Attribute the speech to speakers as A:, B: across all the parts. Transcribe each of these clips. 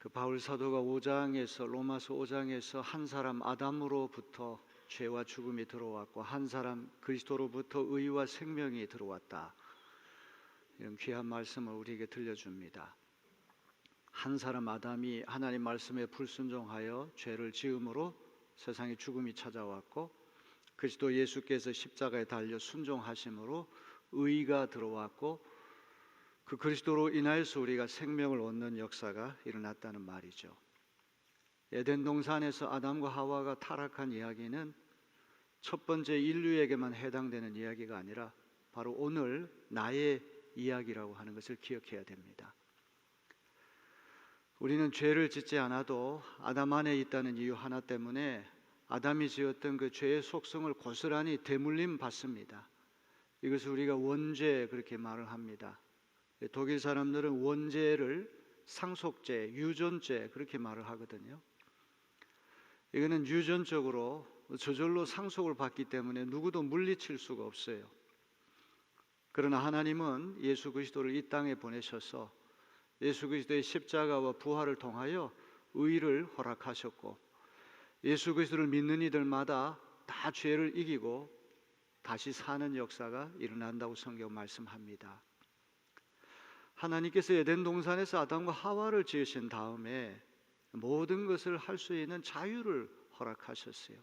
A: 그 바울 사도가 로마서 5장에서 한 사람 아담으로부터 죄와 죽음이 들어왔고 한 사람 그리스도로부터 의와 생명이 들어왔다, 이런 귀한 말씀을 우리에게 들려줍니다. 한 사람 아담이 하나님 말씀에 불순종하여 죄를 지음으로 세상에 죽음이 찾아왔고, 그리스도 예수께서 십자가에 달려 순종하심으로 의가 들어왔고, 그 그리스도로 인하여서 우리가 생명을 얻는 역사가 일어났다는 말이죠. 에덴 동산에서 아담과 하와가 타락한 이야기는 첫 번째 인류에게만 해당되는 이야기가 아니라 바로 오늘 나의 이야기라고 하는 것을 기억해야 됩니다. 우리는 죄를 짓지 않아도 아담 안에 있다는 이유 하나 때문에 아담이 지었던 그 죄의 속성을 고스란히 대물림 받습니다. 이것을 우리가 원죄 그렇게 말을 합니다. 독일 사람들은 원죄를 상속죄, 유전죄 그렇게 말을 하거든요. 이거는 유전적으로 저절로 상속을 받기 때문에 누구도 물리칠 수가 없어요. 그러나 하나님은 예수 그리스도를 이 땅에 보내셔서 예수 그리스도의 십자가와 부활을 통하여 의를 허락하셨고, 예수 그리스도를 믿는 이들마다 다 죄를 이기고 다시 사는 역사가 일어난다고 성경 말씀합니다. 하나님께서 에덴 동산에서 아담과 하와를 지으신 다음에 모든 것을 할 수 있는 자유를 허락하셨어요.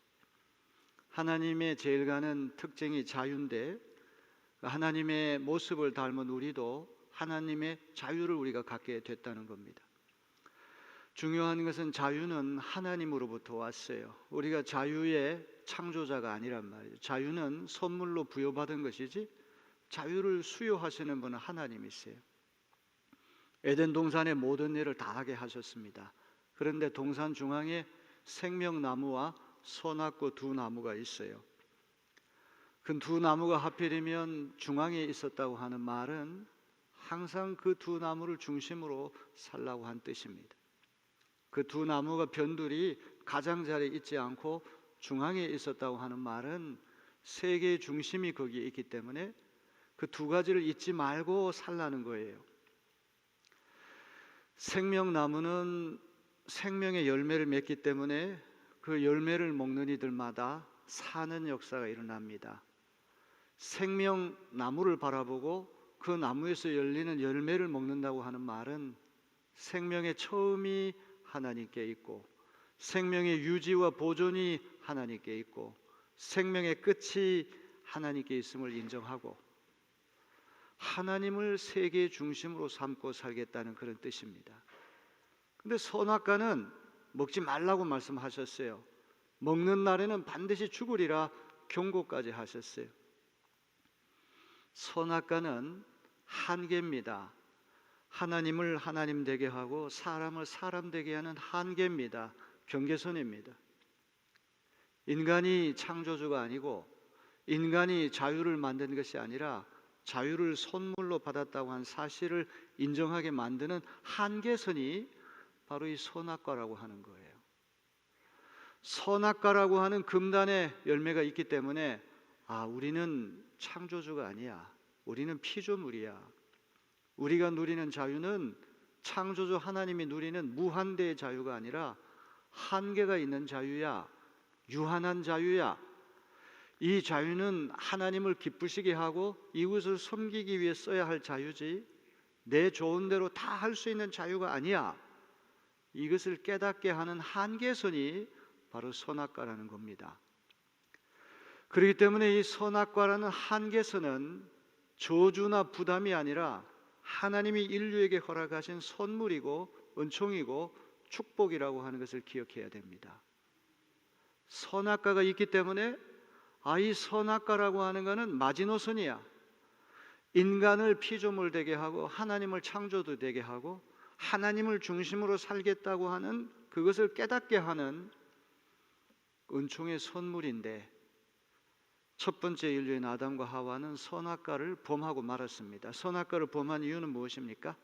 A: 하나님의 제일 가는 특징이 자유인데, 하나님의 모습을 닮은 우리도 하나님의 자유를 우리가 갖게 됐다는 겁니다. 중요한 것은 자유는 하나님으로부터 왔어요. 우리가 자유의 창조자가 아니란 말이에요. 자유는 선물로 부여받은 것이지 자유를 수요하시는 분은 하나님이세요. 에덴 동산의 모든 일을 다 하게 하셨습니다. 그런데 동산 중앙에 생명나무와 선악과 두 나무가 있어요. 그 두 나무가 하필이면 중앙에 있었다고 하는 말은 항상 그 두 나무를 중심으로 살라고 한 뜻입니다. 그 두 나무가 변두리 가장자리에 있지 않고 중앙에 있었다고 하는 말은 세계의 중심이 거기에 있기 때문에 그 두 가지를 잊지 말고 살라는 거예요. 생명나무는 생명의 열매를 맺기 때문에 그 열매를 먹는 이들마다 사는 역사가 일어납니다. 생명나무를 바라보고 그 나무에서 열리는 열매를 먹는다고 하는 말은 생명의 처음이 하나님께 있고 생명의 유지와 보존이 하나님께 있고 생명의 끝이 하나님께 있음을 인정하고 하나님을 세계의 중심으로 삼고 살겠다는 그런 뜻입니다. 근데 선악과는 먹지 말라고 말씀하셨어요. 먹는 날에는 반드시 죽으리라 경고까지 하셨어요. 선악과는 한계입니다. 하나님을 하나님 되게 하고 사람을 사람 되게 하는 한계입니다. 경계선입니다. 인간이 창조주가 아니고 인간이 자유를 만든 것이 아니라 자유를 선물로 받았다고 한 사실을 인정하게 만드는 한계선이 바로 이 선악과라고 하는 거예요. 선악과라고 하는 금단의 열매가 있기 때문에 우리는 창조주가 아니야. 우리는 피조물이야. 우리가 누리는 자유는 창조주 하나님이 누리는 무한대의 자유가 아니라 한계가 있는 자유야. 유한한 자유야. 이 자유는 하나님을 기쁘시게 하고 이웃을 섬기기 위해 써야 할 자유지 내 좋은 대로 다 할 수 있는 자유가 아니야. 이것을 깨닫게 하는 한계선이 바로 선악과라는 겁니다. 그렇기 때문에 이 선악과라는 한계선은 저주나 부담이 아니라 하나님이 인류에게 허락하신 선물이고 은총이고 축복이라고 하는 것을 기억해야 됩니다. 선악과가 있기 때문에 이 선악과라고 하는 것은 마지노선이야. 인간을 피조물 되게 하고 하나님을 창조도 되게 하고 하나님을 중심으로 살겠다고 하는 그것을 깨닫게 하는 은총의 선물인데, 첫 번째 인류인 아담과 하와는 선악과를 범하고 말았습니다. 선악과를 범한 이유는 무엇입니까?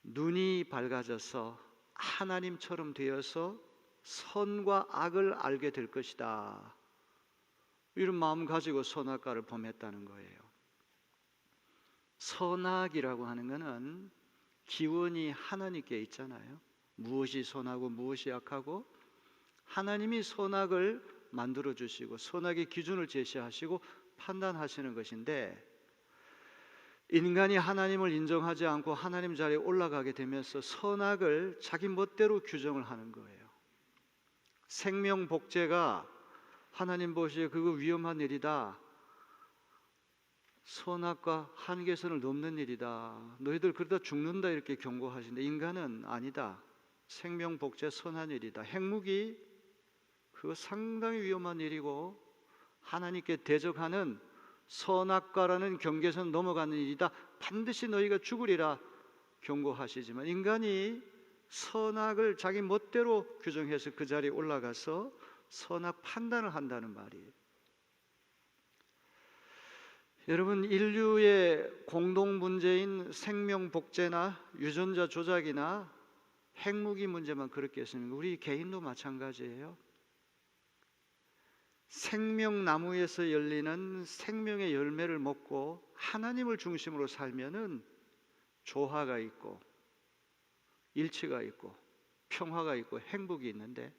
A: 눈이 밝아져서 하나님처럼 되어서 선과 악을 알게 될 것이다, 이런 마음 가지고 선악과를 범했다는 거예요. 선악이라고 하는 것은 기원이 하나님께 있잖아요. 무엇이 선하고 무엇이 악하고 하나님이 선악을 만들어 주시고 선악의 기준을 제시하시고 판단하시는 것인데, 인간이 하나님을 인정하지 않고 하나님 자리에 올라가게 되면서 선악을 자기 멋대로 규정을 하는 거예요. 생명 복제가 하나님 보시기에 그거 위험한 일이다, 선악과 한계선을 넘는 일이다, 너희들 그러다 죽는다, 이렇게 경고하시는데 인간은 아니다, 생명 복제 선한 일이다, 핵무기 그거 상당히 위험한 일이고 하나님께 대적하는 선악과라는 경계선 넘어가는 일이다, 반드시 너희가 죽으리라 경고하시지만, 인간이 선악을 자기 멋대로 규정해서 그 자리에 올라가서 선악 판단을 한다는 말이에요. 여러분, 인류의 공동 문제인 생명 복제나 유전자 조작이나 핵무기 문제만 그렇겠습니까? 우리 개인도 마찬가지예요. 생명나무에서 열리는 생명의 열매를 먹고 하나님을 중심으로 살면은 조화가 있고 일치가 있고 평화가 있고 행복이 있는데,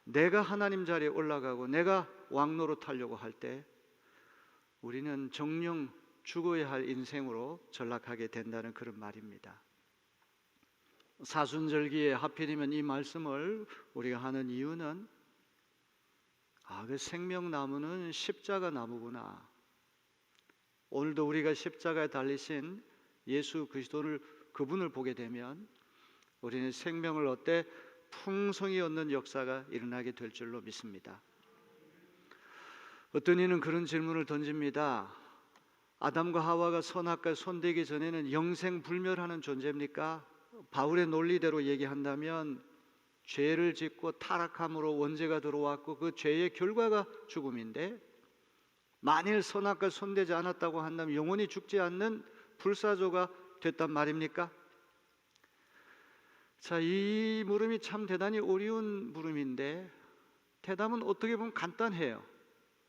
A: 내가 하나님 자리에 올라가고 내가 왕노릇 하려고 할 때 우리는 정령 죽어야 할 인생으로 전락하게 된다는 그런 말입니다. 사순절기에 하필이면 이 말씀을 우리가 하는 이유는, 그 생명나무는 십자가 나무구나, 오늘도 우리가 십자가에 달리신 예수 그리스도를, 그분을 보게 되면 우리는 생명을 얻되 풍성히 얻는 역사가 일어나게 될 줄로 믿습니다. 어떤 이는 그런 질문을 던집니다. 아담과 하와가 선악과에 손대기 전에는 영생불멸하는 존재입니까? 바울의 논리대로 얘기한다면 죄를 짓고 타락함으로 원죄가 들어왔고 그 죄의 결과가 죽음인데, 만일 선악과 손대지 않았다고 한다면 영원히 죽지 않는 불사조가 됐단 말입니까? 자, 이 물음이 참 대단히 어려운 물음인데 대답은 어떻게 보면 간단해요.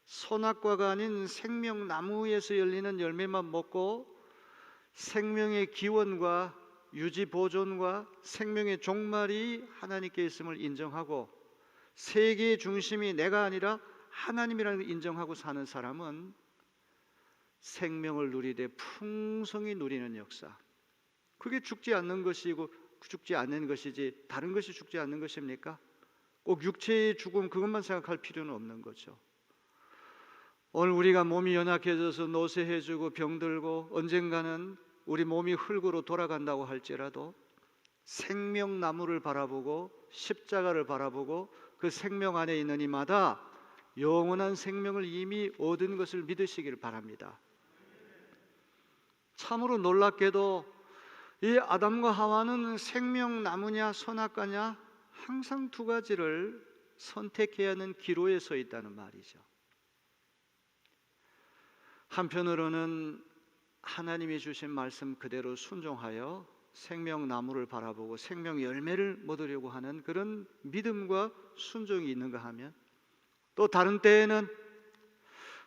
A: 선악과가 아닌 생명나무에서 열리는 열매만 먹고 생명의 기원과 유지 보존과 생명의 종말이 하나님께 있음을 인정하고 세계의 중심이 내가 아니라 하나님이라는 걸 인정하고 사는 사람은 생명을 누리되 풍성히 누리는 역사, 그게 죽지 않는 것이고 죽지 않는 것이지 다른 것이 죽지 않는 것입니까? 꼭 육체의 죽음 그것만 생각할 필요는 없는 거죠. 오늘 우리가 몸이 연약해져서 노쇠해지고 병들고 언젠가는 우리 몸이 흙으로 돌아간다고 할지라도 생명나무를 바라보고 십자가를 바라보고 그 생명 안에 있는 이마다 영원한 생명을 이미 얻은 것을 믿으시기를 바랍니다. 참으로 놀랍게도 이 아담과 하와는 생명나무냐 선악과냐 항상 두 하나를 선택해야 하는 기로에 서 있다는 말이죠. 한편으로는 하나님이 주신 말씀 그대로 순종하여 생명나무를 바라보고 생명 열매를 얻으려고 하는 그런 믿음과 순종이 있는가 하면, 또 다른 때에는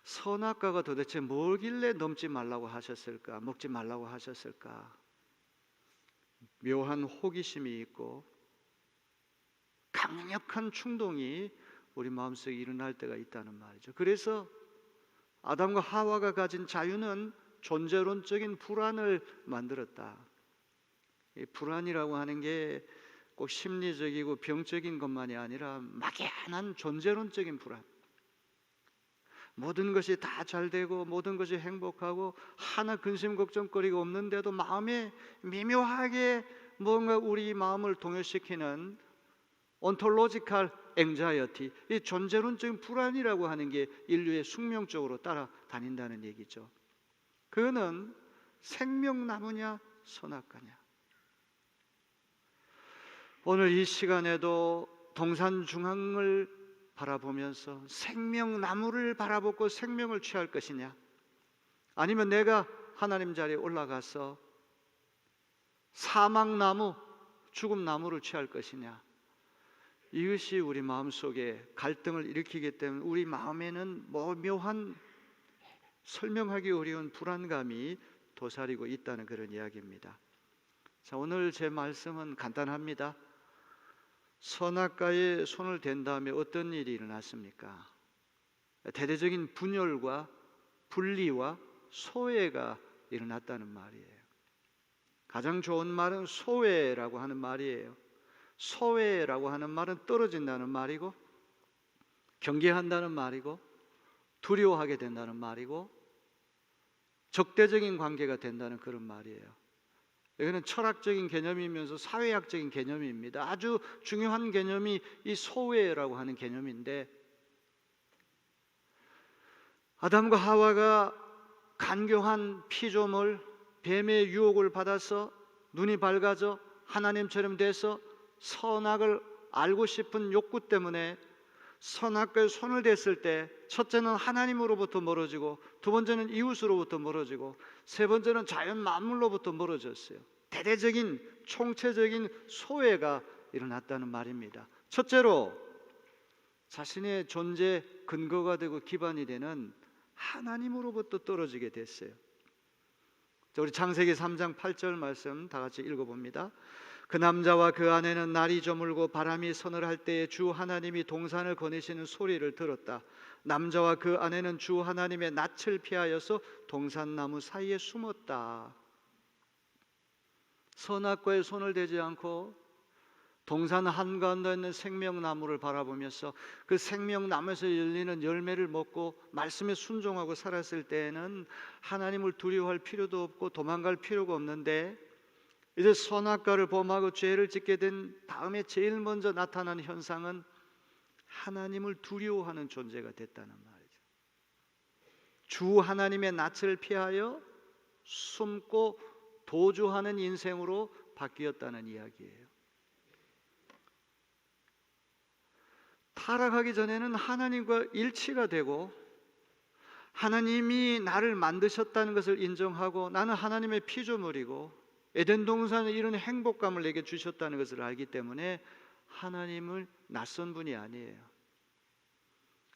A: 선악과가 도대체 뭐길래 넘지 말라고 하셨을까, 먹지 말라고 하셨을까, 묘한 호기심이 있고 강력한 충동이 우리 마음속에 일어날 때가 있다는 말이죠. 그래서 아담과 하와가 가진 자유는 존재론적인 불안을 만들었다. 이 불안이라고 하는 게 꼭 심리적이고 병적인 것만이 아니라 막연한 존재론적인 불안, 모든 것이 다 잘 되고 모든 것이 행복하고 하나 근심 걱정거리가 없는데도 마음에 미묘하게 뭔가 우리 마음을 동요시키는 온톨로지컬 앵자이어티, 이 존재론적인 불안이라고 하는 게 인류의 숙명적으로 따라다닌다는 얘기죠. 그거는 생명나무냐 선악과냐. 오늘 이 시간에도 동산중앙을 바라보면서 생명나무를 바라보고 생명을 취할 것이냐, 아니면 내가 하나님 자리에 올라가서 사망나무, 죽음나무를 취할 것이냐, 이것이 우리 마음속에 갈등을 일으키기 때문에 우리 마음에는 묘한 설명하기 어려운 불안감이 도사리고 있다는 그런 이야기입니다. 자, 오늘 제 말씀은 간단합니다. 선악과에 손을 댄 다음에 어떤 일이 일어났습니까? 대대적인 분열과 분리와 소외가 일어났다는 말이에요. 가장 좋은 말은 소외라고 하는 말이에요. 소외라고 하는 말은 떨어진다는 말이고, 경계한다는 말이고, 두려워하게 된다는 말이고, 적대적인 관계가 된다는 그런 말이에요. 이거는 철학적인 개념이면서 사회학적인 개념입니다. 아주 중요한 개념이 이 소외라고 하는 개념인데, 아담과 하와가 간교한 피조물, 뱀의 유혹을 받아서 눈이 밝아져 하나님처럼 돼서 선악을 알고 싶은 욕구 때문에 선악과에 손을 댔을 때, 첫째는 하나님으로부터 멀어지고, 두 번째는 이웃으로부터 멀어지고, 세 번째는 자연 만물로부터 멀어졌어요. 대대적인 총체적인 소외가 일어났다는 말입니다. 첫째로 자신의 존재 근거가 되고 기반이 되는 하나님으로부터 떨어지게 됐어요. 우리 창세기 3장 8절 말씀 다 같이 읽어봅니다. 그 남자와 그 아내는 날이 저물고 바람이 서늘할 때에 주 하나님이 동산을 거니시는 소리를 들었다. 남자와 그 아내는 주 하나님의 낯을 피하여서 동산나무 사이에 숨었다. 선악과에 손을 대지 않고 동산 한가운데 있는 생명나무를 바라보면서 그 생명나무에서 열리는 열매를 먹고 말씀에 순종하고 살았을 때에는 하나님을 두려워할 필요도 없고 도망갈 필요가 없는데, 이제 선악과를 범하고 죄를 짓게 된 다음에 제일 먼저 나타나는 현상은 하나님을 두려워하는 존재가 됐다는 말이죠. 주 하나님의 낯을 피하여 숨고 도주하는 인생으로 바뀌었다는 이야기예요. 타락하기 전에는 하나님과 일치가 되고 하나님이 나를 만드셨다는 것을 인정하고 나는 하나님의 피조물이고 에덴 동산에 이런 행복감을 내게 주셨다는 것을 알기 때문에 하나님을 낯선 분이 아니에요.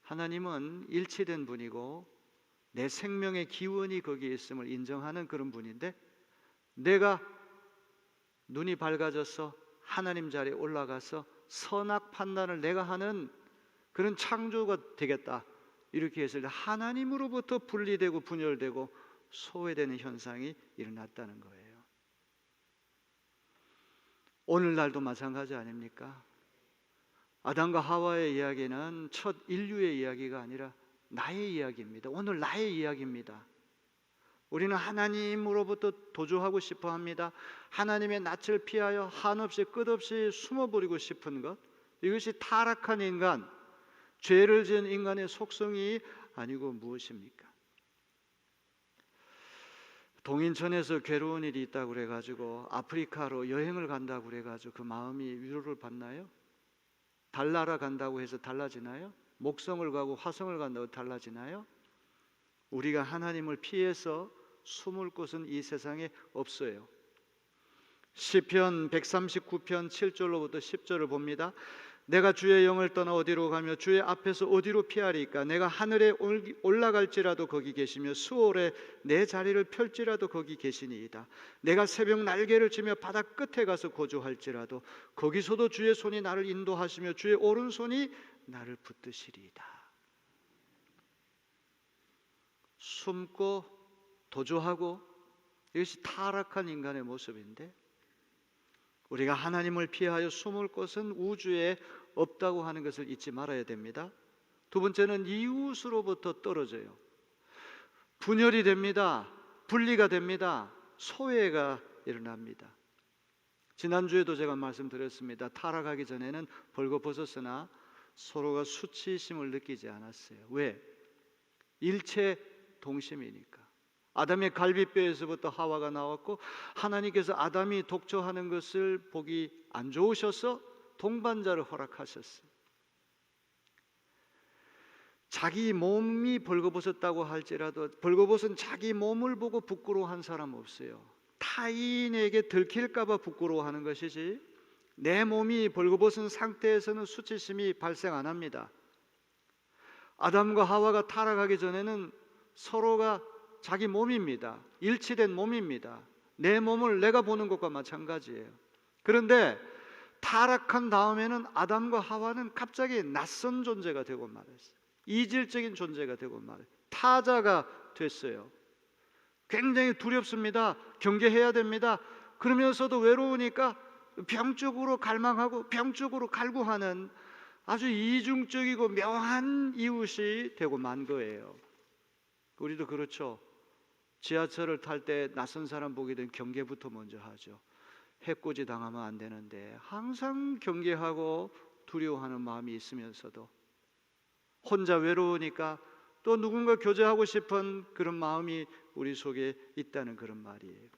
A: 하나님은 일치된 분이고 내 생명의 기원이 거기에 있음을 인정하는 그런 분인데, 내가 눈이 밝아져서 하나님 자리에 올라가서 선악 판단을 내가 하는 그런 창조가 되겠다, 이렇게 했을 때 하나님으로부터 분리되고 분열되고 소외되는 현상이 일어났다는 거예요. 오늘날도 마찬가지 아닙니까? 아담과 하와의 이야기는 첫 인류의 이야기가 아니라 나의 이야기입니다. 오늘 나의 이야기입니다. 우리는 하나님으로부터 도주하고 싶어 합니다. 하나님의 낯을 피하여 한없이 끝없이 숨어버리고 싶은 것, 이것이 타락한 인간, 죄를 지은 인간의 속성이 아니고 무엇입니까? 동인천에서 괴로운 일이 있다고 그래가지고 아프리카로 여행을 간다고 그래가지고 그 마음이 위로를 받나요? 달나라 간다고 해서 달라지나요? 목성을 가고 화성을 간다고 달라지나요? 우리가 하나님을 피해서 숨을 곳은 이 세상에 없어요. 시편 139편 7절로부터 10절을 봅니다. 내가 주의 영을 떠나 어디로 가며 주의 앞에서 어디로 피하리까? 내가 하늘에 올라갈지라도 거기 계시며 수월에 내 자리를 펼지라도 거기 계시니이다. 내가 새벽 날개를 치며 바다 끝에 가서 거주할지라도 거기서도 주의 손이 나를 인도하시며 주의 오른손이 나를 붙드시리이다. 숨고 도주하고, 이것이 타락한 인간의 모습인데, 우리가 하나님을 피하여 숨을 곳은 우주에 없다고 하는 것을 잊지 말아야 됩니다. 두 번째는 이웃으로부터 떨어져요. 분열이 됩니다. 분리가 됩니다. 소외가 일어납니다. 지난주에도 제가 말씀드렸습니다. 타락하기 전에는 벌거벗었으나 서로가 수치심을 느끼지 않았어요. 왜? 일체 동심이니까. 아담의 갈비뼈에서부터 하와가 나왔고, 하나님께서 아담이 독초하는 것을 보기 안 좋으셔서 동반자를 허락하셨어요. 자기 몸이 벌거벗었다고 할지라도 벌거벗은 자기 몸을 보고 부끄러워한 사람 없어요. 타인에게 들킬까 봐 부끄러워하는 것이지, 내 몸이 벌거벗은 상태에서는 수치심이 발생 안 합니다. 아담과 하와가 타락하기 전에는 서로가 자기 몸입니다. 일치된 몸입니다. 내 몸을 내가 보는 것과 마찬가지예요. 그런데 타락한 다음에는 아담과 하와는 갑자기 낯선 존재가 되고 말았어요. 이질적인 존재가 되고 말아요. 타자가 됐어요. 굉장히 두렵습니다. 경계해야 됩니다. 그러면서도 외로우니까 병적으로 갈망하고 병적으로 갈구하는 아주 이중적이고 묘한 이웃이 되고 만 거예요. 우리도 그렇죠. 지하철을 탈 때 낯선 사람 보게 되면 경계부터 먼저 하죠. 해코지 당하면 안 되는데 항상 경계하고 두려워하는 마음이 있으면서도 혼자 외로우니까 또 누군가 교제하고 싶은 그런 마음이 우리 속에 있다는 그런 말이에요.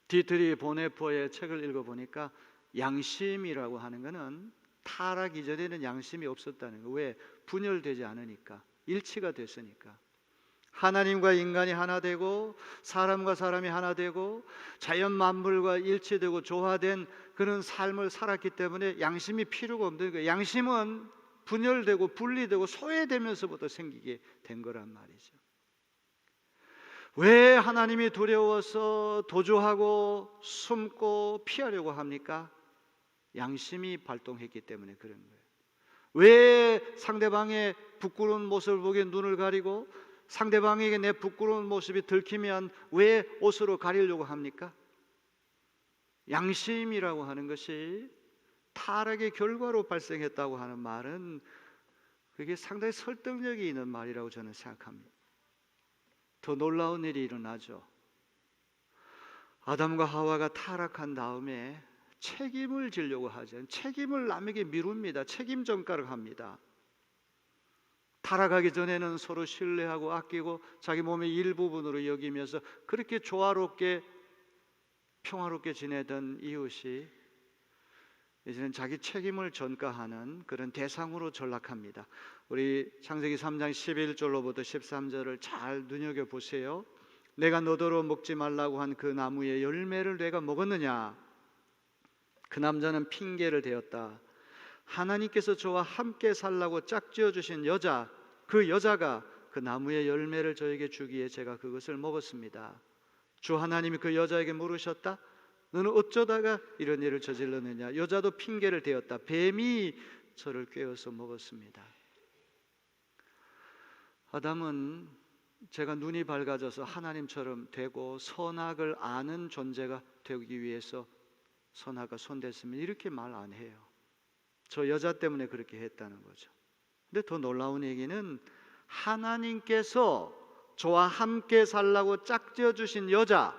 A: 디트리 보네포의 책을 읽어보니까 양심이라고 하는 것은 타락 이전에는 양심이 없었다는 거. 왜? 분열되지 않으니까, 일치가 됐으니까. 하나님과 인간이 하나 되고 사람과 사람이 하나 되고 자연 만물과 일치되고 조화된 그런 삶을 살았기 때문에 양심이 필요가 없는 거예요. 양심은 분열되고 분리되고 소외되면서부터 생기게 된 거란 말이죠. 왜 하나님이 두려워서 도주하고 숨고 피하려고 합니까? 양심이 발동했기 때문에 그런 거예요. 왜 상대방의 부끄러운 모습을 보기에 눈을 가리고 상대방에게 내 부끄러운 모습이 들키면 왜 옷으로 가리려고 합니까? 양심이라고 하는 것이 타락의 결과로 발생했다고 하는 말은 그게 상당히 설득력이 있는 말이라고 저는 생각합니다. 더 놀라운 일이 일어나죠. 아담과 하와가 타락한 다음에 책임을 지려고 하죠. 책임을 남에게 미룹니다. 책임 전가를 합니다. 타락하기 전에는 서로 신뢰하고 아끼고 자기 몸의 일부분으로 여기면서 그렇게 조화롭게 평화롭게 지내던 이웃이 이제는 자기 책임을 전가하는 그런 대상으로 전락합니다. 우리 창세기 3장 11절로부터 13절을 잘 눈여겨보세요. 내가 너더러 먹지 말라고 한 그 나무의 열매를 내가 먹었느냐? 그 남자는 핑계를 대었다. 하나님께서 저와 함께 살라고 짝지어 주신 여자, 그 여자가 그 나무의 열매를 저에게 주기에 제가 그것을 먹었습니다. 주 하나님이 그 여자에게 물으셨다. 너는 어쩌다가 이런 일을 저질렀느냐? 여자도 핑계를 대었다. 뱀이 저를 꿰어서 먹었습니다. 아담은 제가 눈이 밝아져서 하나님처럼 되고 선악을 아는 존재가 되기 위해서 선악과 손댔으면 이렇게 말 안 해요. 저 여자 때문에 그렇게 했다는 거죠. 근데 더 놀라운 얘기는 하나님께서 저와 함께 살라고 짝지어 주신 여자,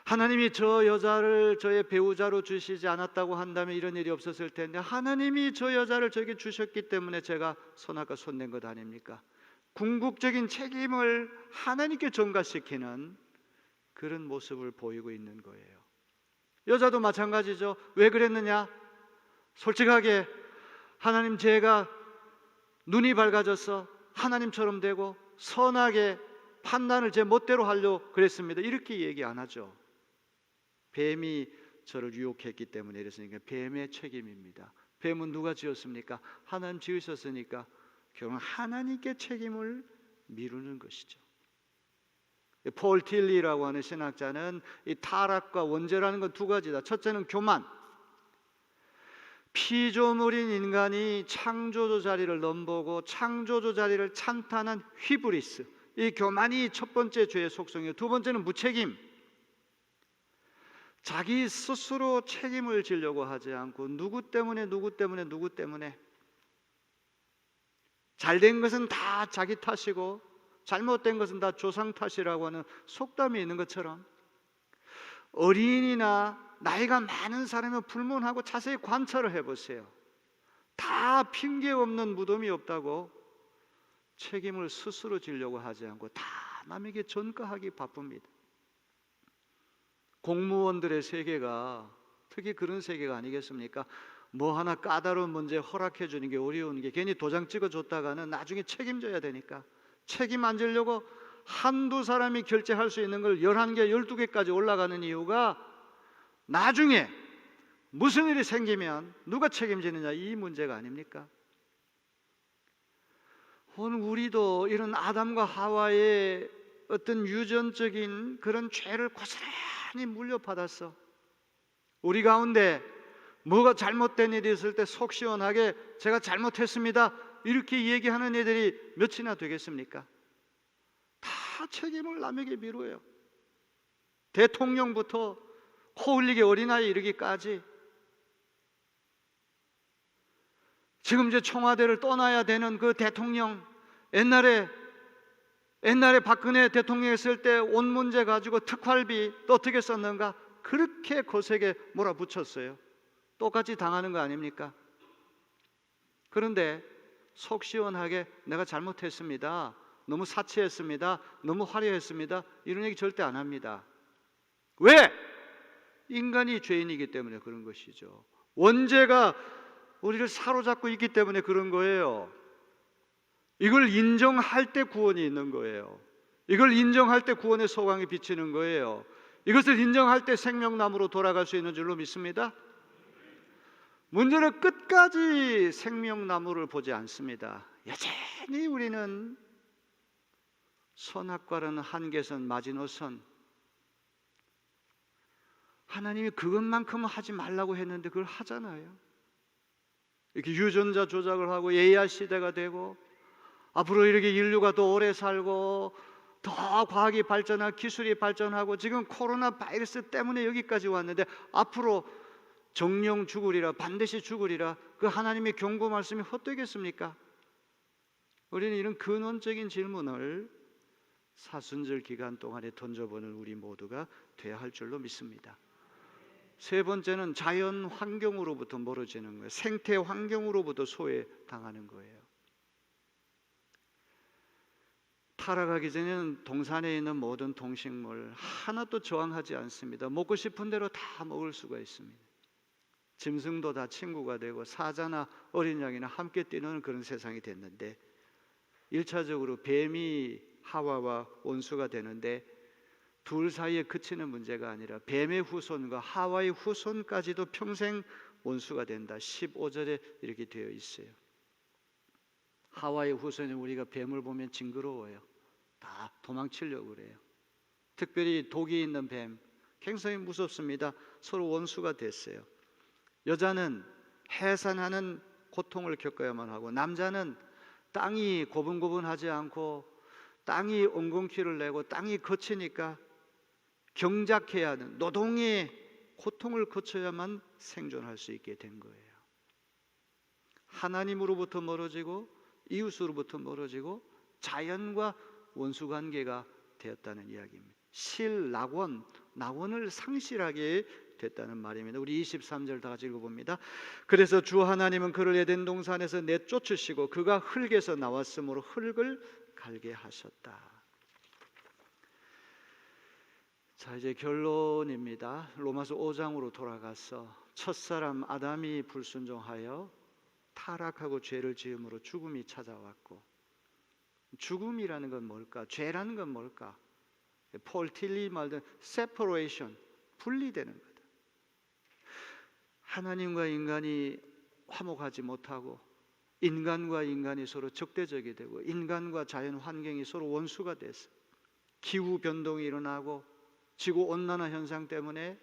A: 하나님이 저 여자를 저의 배우자로 주시지 않았다고 한다면 이런 일이 없었을 텐데 하나님이 저 여자를 저에게 주셨기 때문에 제가 선악과 손댄 것 아닙니까? 궁극적인 책임을 하나님께 전가시키는 그런 모습을 보이고 있는 거예요. 여자도 마찬가지죠. 왜 그랬느냐? 솔직하게 하나님, 제가 눈이 밝아져서 하나님처럼 되고 선하게 판단을 제 멋대로 하려고 그랬습니다. 이렇게 얘기 안 하죠. 뱀이 저를 유혹했기 때문에 이랬으니까 뱀의 책임입니다. 뱀은 누가 지었습니까? 하나님 지으셨으니까 결국 하나님께 책임을 미루는 것이죠. 폴 틸리라고 하는 신학자는 이 타락과 원죄라는 건 두 가지다. 첫째는 교만. 피조물인 인간이 창조주 자리를 넘보고 창조주 자리를 찬탄한 휘브리스, 이 교만이 첫 번째 죄의 속성이에요. 두 번째는 무책임. 자기 스스로 책임을 지려고 하지 않고 누구 때문에 잘된 것은 다 자기 탓이고 잘못된 것은 다 조상 탓이라고 하는 속담이 있는 것처럼 어린이나 나이가 많은 사람을 불문하고 자세히 관찰을 해보세요. 다 핑계 없는 무덤이 없다고 책임을 스스로 지려고 하지 않고 다 남에게 전가하기 바쁩니다. 공무원들의 세계가 특히 그런 세계가 아니겠습니까? 뭐 하나 까다로운 문제 허락해 주는 게 어려운 게 괜히 도장 찍어줬다가는 나중에 책임져야 되니까 책임 안 지려고 한두 사람이 결제할 수 있는 걸 11개, 12개까지 올라가는 이유가 나중에 무슨 일이 생기면 누가 책임지느냐, 이 문제가 아닙니까? 오늘 우리도 이런 아담과 하와의 어떤 유전적인 그런 죄를 고스란히 물려받았어. 우리 가운데 뭐가 잘못된 일이 있을 때 속 시원하게 제가 잘못했습니다 이렇게 얘기하는 애들이 몇이나 되겠습니까? 다 책임을 남에게 미루어요. 대통령부터 코 흘리게 어린아이 이르기까지. 지금 이제 청와대를 떠나야 되는 그 대통령, 옛날에 박근혜 대통령 했을 때 온 문제 가지고 특활비 또 어떻게 썼는가 그렇게 거세게 몰아붙였어요. 똑같이 당하는 거 아닙니까? 그런데 속 시원하게 내가 잘못했습니다, 너무 사치했습니다, 너무 화려했습니다 이런 얘기 절대 안 합니다. 왜? 인간이 죄인이기 때문에 그런 것이죠. 원죄가 우리를 사로잡고 있기 때문에 그런 거예요. 이걸 인정할 때 구원이 있는 거예요. 이걸 인정할 때 구원의 소광이 비치는 거예요. 이것을 인정할 때 생명나무로 돌아갈 수 있는 줄로 믿습니다. 문제는 끝까지 생명나무를 보지 않습니다. 여전히 우리는 선악과라는 한계선, 마지노선, 하나님이 그것만큼은 하지 말라고 했는데 그걸 하잖아요. 이렇게 유전자 조작을 하고 AI 시대가 되고 앞으로 이렇게 인류가 더 오래 살고 더 과학이 발전하고 기술이 발전하고 지금 코로나 바이러스 때문에 여기까지 왔는데 앞으로 정령 죽으리라, 반드시 죽으리라, 그 하나님의 경고 말씀이 헛되겠습니까? 우리는 이런 근원적인 질문을 사순절 기간 동안에 던져보는 우리 모두가 돼야 할 줄로 믿습니다. 세 번째는 자연 환경으로부터 멀어지는 거예요. 생태 환경으로부터 소외당하는 거예요. 타락하기 전에는 동산에 있는 모든 동식물 하나도 저항하지 않습니다. 먹고 싶은 대로 다 먹을 수가 있습니다. 짐승도 다 친구가 되고 사자나 어린 양이나 함께 뛰는 그런 세상이 됐는데 1차적으로 뱀이 하와와 원수가 되는데 둘 사이에 그치는 문제가 아니라 뱀의 후손과 하와의 후손까지도 평생 원수가 된다. 15절에 이렇게 되어 있어요. 하와의 후손은 우리가 뱀을 보면 징그러워요. 다 도망치려고 그래요. 특별히 독이 있는 뱀 굉장히 무섭습니다. 서로 원수가 됐어요. 여자는 해산하는 고통을 겪어야만 하고 남자는 땅이 고분고분하지 않고 땅이 엉겅퀴를 내고 땅이 거치니까 경작해야 하는 노동의 고통을 거쳐야만 생존할 수 있게 된 거예요. 하나님으로부터 멀어지고 이웃으로부터 멀어지고 자연과 원수관계가 되었다는 이야기입니다. 낙원을 상실하게 됐다는 말입니다. 우리 23절 다 같이 읽어봅니다. 그래서 주 하나님은 그를 에덴 동산에서 내쫓으시고 그가 흙에서 나왔으므로 흙을 갈게 하셨다. 자, 이제 결론입니다. 로마서 5장으로 돌아가서 첫사람 아담이 불순종하여 타락하고 죄를 지음으로 죽음이 찾아왔고, 죽음이라는 건 뭘까? 죄라는 건 뭘까? 폴 틸리 말든 separation, 분리되는 거다. 하나님과 인간이 화목하지 못하고 인간과 인간이 서로 적대적이 되고 인간과 자연 환경이 서로 원수가 됐어. 기후 변동이 일어나고 지구온난화 현상 때문에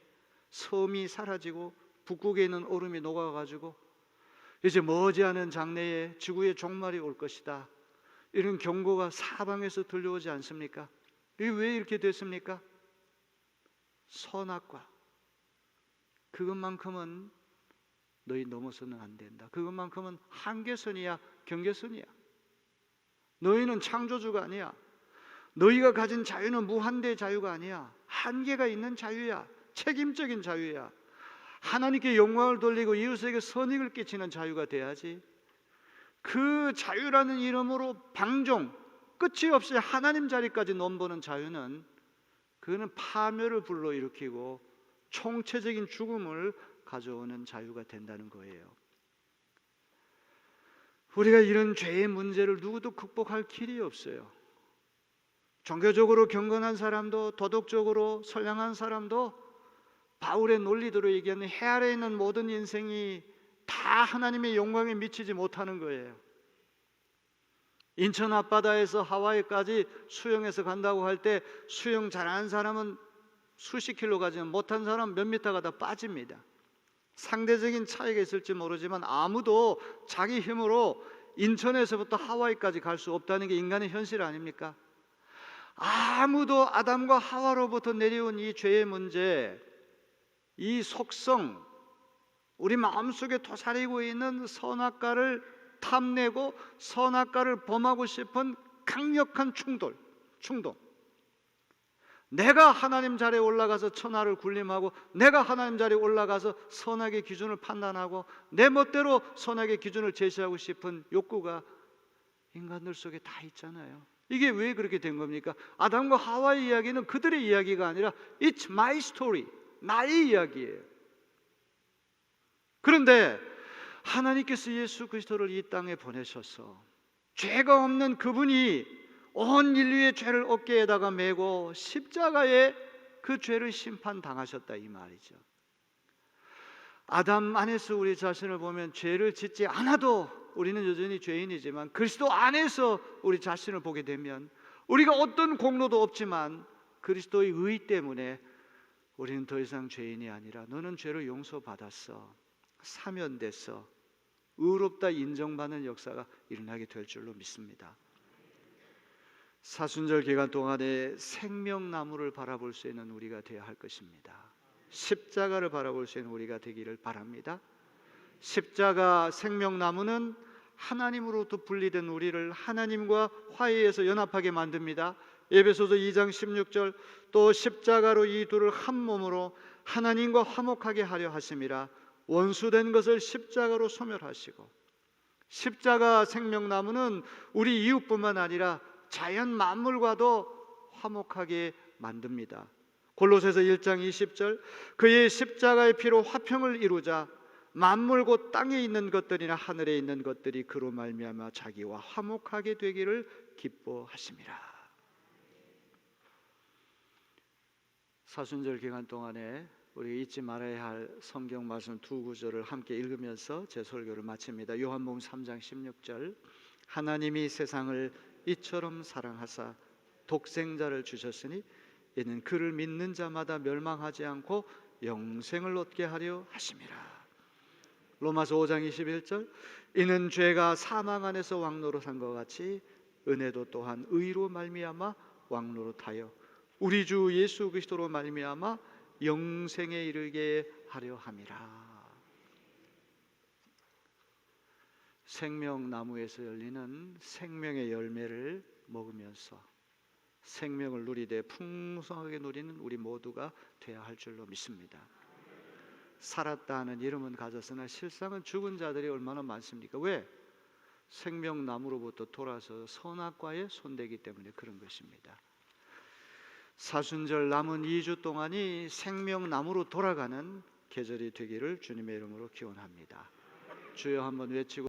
A: 섬이 사라지고 북극에 있는 얼음이 녹아가지고 이제 머지않은 장래에 지구의 종말이 올 것이다, 이런 경고가 사방에서 들려오지 않습니까? 이게 왜 이렇게 됐습니까? 선악과, 그것만큼은 너희 넘어서는 안 된다. 그것만큼은 한계선이야, 경계선이야. 너희는 창조주가 아니야. 너희가 가진 자유는 무한대의 자유가 아니야. 한계가 있는 자유야. 책임적인 자유야. 하나님께 영광을 돌리고 이웃에게 선익을 끼치는 자유가 돼야지. 그 자유라는 이름으로 방종, 끝이 없이 하나님 자리까지 넘보는 자유는, 그거는 파멸을 불러일으키고 총체적인 죽음을 가져오는 자유가 된다는 거예요. 우리가 이런 죄의 문제를 누구도 극복할 길이 없어요. 종교적으로 경건한 사람도 도덕적으로 선량한 사람도 바울의 논리대로 얘기하는 해 아래에 있는 모든 인생이 다 하나님의 영광에 미치지 못하는 거예요. 인천 앞바다에서 하와이까지 수영해서 간다고 할 때 수영 잘하는 사람은 수십 킬로 가지만 못한 사람은 몇 미터 가다 빠집니다. 상대적인 차이가 있을지 모르지만 아무도 자기 힘으로 인천에서부터 하와이까지 갈 수 없다는 게 인간의 현실 아닙니까? 아무도 아담과 하와로부터 내려온 이 죄의 문제, 이 속성, 우리 마음속에 도사리고 있는 선악과를 탐내고 선악과를 범하고 싶은 강력한 충동. 내가 하나님 자리에 올라가서 천하를 군림하고 내가 하나님 자리에 올라가서 선악의 기준을 판단하고 내 멋대로 선악의 기준을 제시하고 싶은 욕구가 인간들 속에 다 있잖아요. 이게 왜 그렇게 된 겁니까? 아담과 하와의 이야기는 그들의 이야기가 아니라 It's my story, 나의 이야기예요. 그런데 하나님께서 예수 그리스도를 이 땅에 보내셔서 죄가 없는 그분이 온 인류의 죄를 어깨에다가 메고 십자가에 그 죄를 심판당하셨다 이 말이죠. 아담 안에서 우리 자신을 보면 죄를 짓지 않아도 우리는 여전히 죄인이지만 그리스도 안에서 우리 자신을 보게 되면 우리가 어떤 공로도 없지만 그리스도의 의 때문에 우리는 더 이상 죄인이 아니라 너는 죄를 용서받았어, 사면됐어, 의롭다 인정받는 역사가 일어나게 될 줄로 믿습니다. 사순절 기간 동안에 생명나무를 바라볼 수 있는 우리가 되어야 할 것입니다. 십자가를 바라볼 수 있는 우리가 되기를 바랍니다. 십자가 생명나무는 하나님으로부터 분리된 우리를 하나님과 화해해서 연합하게 만듭니다. 에베소서 2장 16절 또 십자가로 이 둘을 한 몸으로 하나님과 화목하게 하려 하심이라 원수된 것을 십자가로 소멸하시고. 십자가 생명나무는 우리 이웃뿐만 아니라 자연 만물과도 화목하게 만듭니다. 골로새서 1장 20절 그의 십자가의 피로 화평을 이루자 만물 곧 땅에 있는 것들이나 하늘에 있는 것들이 그로 말미암아 자기와 화목하게 되기를 기뻐하심이라. 사순절 기간 동안에 우리가 잊지 말아야 할 성경 말씀 두 구절을 함께 읽으면서 제 설교를 마칩니다. 요한복음 3장 16절 하나님이 세상을 이처럼 사랑하사 독생자를 주셨으니 이는 그를 믿는 자마다 멸망하지 않고 영생을 얻게 하려 하심이라. 로마서 5장 21절 이는 죄가 사망 안에서 왕노릇한 것 같이 은혜도 또한 의로 말미암아 왕노릇하여 우리 주 예수 그리스도로 말미암아 영생에 이르게 하려 함이라. 생명나무에서 열리는 생명의 열매를 먹으면서 생명을 누리되 풍성하게 누리는 우리 모두가 되어야 할 줄로 믿습니다. 살았다 하는 이름은 가졌으나 실상은 죽은 자들이 얼마나 많습니까? 왜? 생명나무로부터 돌아서 선악과에 손대기 때문에 그런 것입니다. 사순절 남은 2주 동안이 생명나무로 돌아가는 계절이 되기를 주님의 이름으로 기원합니다. 주여 한번 외치고